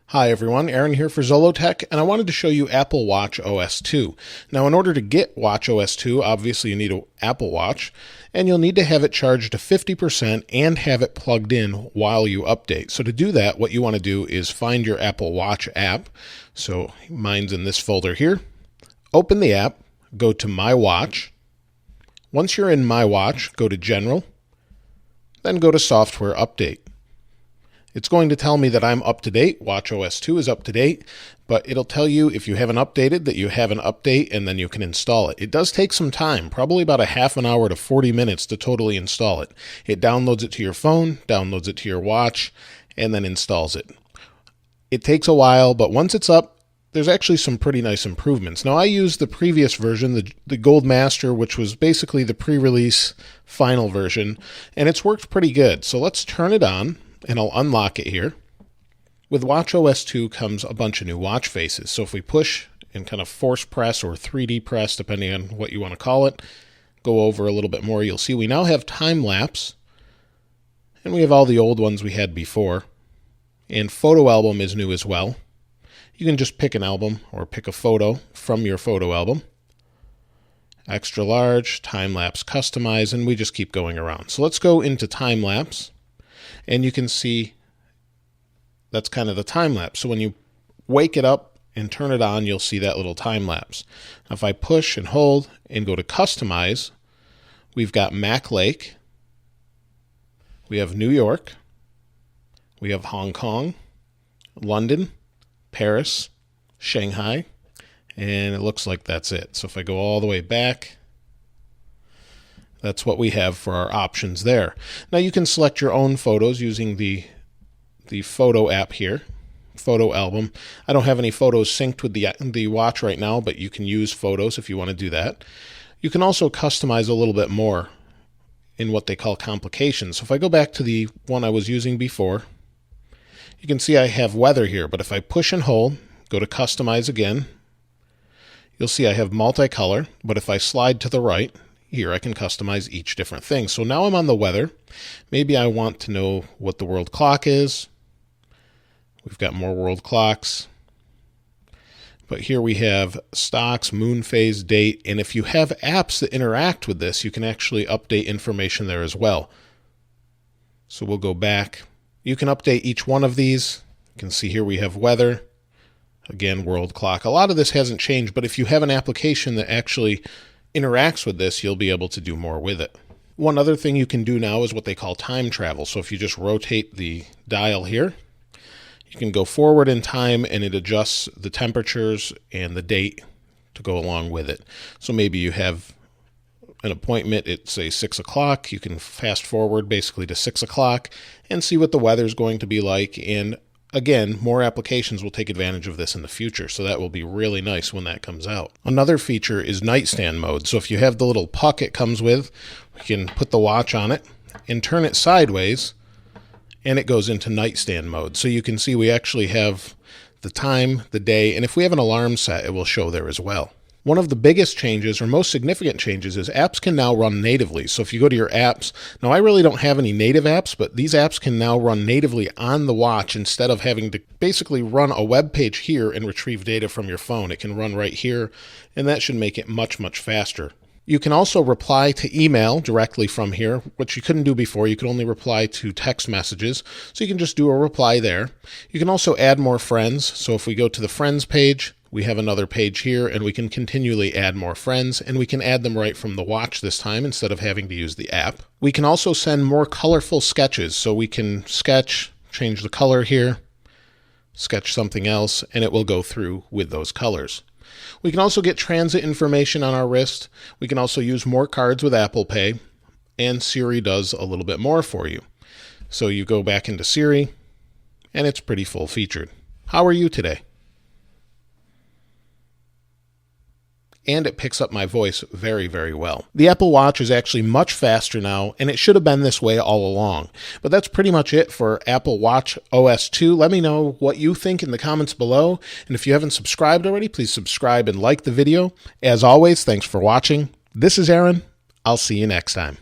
Hi everyone, Aaron here for Zollotech, and I wanted to show you Apple watchOS 2. Now in order to get watchOS 2, obviously you need an Apple Watch, and you'll need to have it charged to 50% and have it plugged in while you update. So to do that, what you want to do is find your Apple Watch app. So mine's in this folder here. Open the app, go to My Watch. Once you're in My Watch, go to General, then go to Software Update. It's going to tell me that I'm up to date. watchOS 2 is up to date, but it'll tell you if you haven't updated that you have an update, and then you can install it. It does take some time, probably about a half an hour to 40 minutes to totally install it. It downloads it to your phone, downloads it to your watch, and then installs it. It takes a while, but once it's up, there's actually some pretty nice improvements. Now I used the previous version, the Gold Master, which was basically the pre-release final version, and it's worked pretty good. So let's turn it on. And I'll unlock it here. With watchOS 2 comes a bunch of new watch faces. So if we push and kind of force press or 3D press, depending on what you want to call it, go over a little bit more, you'll see we now have time lapse. And we have all the old ones we had before. And photo album is new as well. You can just pick an album or pick a photo from your photo album. Extra large, time lapse, customize, and we just keep going around. So let's go into time lapse. And you can see that's kind of the time lapse. So when you wake it up and turn it on, you'll see that little time lapse. Now if I push and hold and go to customize, we've got Mac Lake, we have New York, we have Hong Kong, London, Paris, Shanghai, and it looks like that's it. So if I go all the way back, that's what we have for our options there. Now you can select your own photos using the photo app here, photo album. I don't have any photos synced with the watch right now, but you can use photos if you want to do that. You can also customize a little bit more in what they call complications. So if I go back to the one I was using before, you can see I have weather here, but if I push and hold, go to customize again, you'll see I have multicolor, but if I slide to the right, here I can customize each different thing. So now I'm on the weather. Maybe I want to know what the world clock is. We've got more world clocks. But here we have stocks, moon phase, date, and if you have apps that interact with this, you can actually update information there as well. So we'll go back. You can update each one of these. You can see here we have weather. Again, world clock. A lot of this hasn't changed, but if you have an application that actually interacts with this, you'll be able to do more with it. One other thing you can do now is what they call time travel. So if you just rotate the dial here, you can go forward in time and it adjusts the temperatures and the date to go along with it. So maybe you have an appointment at say 6 o'clock, you can fast forward basically to 6 o'clock and see what the weather is going to be like. And again, more applications will take advantage of this in the future, so that will be really nice when that comes out. Another feature is nightstand mode. So if you have the little puck it comes with, you can put the watch on it and turn it sideways, and it goes into nightstand mode. So you can see we actually have the time, the day, and if we have an alarm set, it will show there as well. One of the biggest changes, or most significant changes, is apps can now run natively. So if you go to your apps, now I really don't have any native apps, but these apps can now run natively on the watch instead of having to basically run a web page here and retrieve data from your phone. It can run right here, and that should make it much, much faster. You can also reply to email directly from here, which you couldn't do before. You could only reply to text messages, so you can just do a reply there. You can also add more friends. So if we go to the friends page, we have another page here, and we can continually add more friends, and we can add them right from the watch this time instead of having to use the app. We can also send more colorful sketches, so we can sketch, change the color here, sketch something else, and it will go through with those colors. We can also get transit information on our wrist. We can also use more cards with Apple Pay, and Siri does a little bit more for you. So you go back into Siri, and it's pretty full-featured. How are you today? And it picks up my voice very, very well. The Apple Watch is actually much faster now, and it should have been this way all along. But that's pretty much it for Apple Watch OS 2. Let me know what you think in the comments below. And if you haven't subscribed already, please subscribe and like the video. As always, thanks for watching. This is Aaron. I'll see you next time.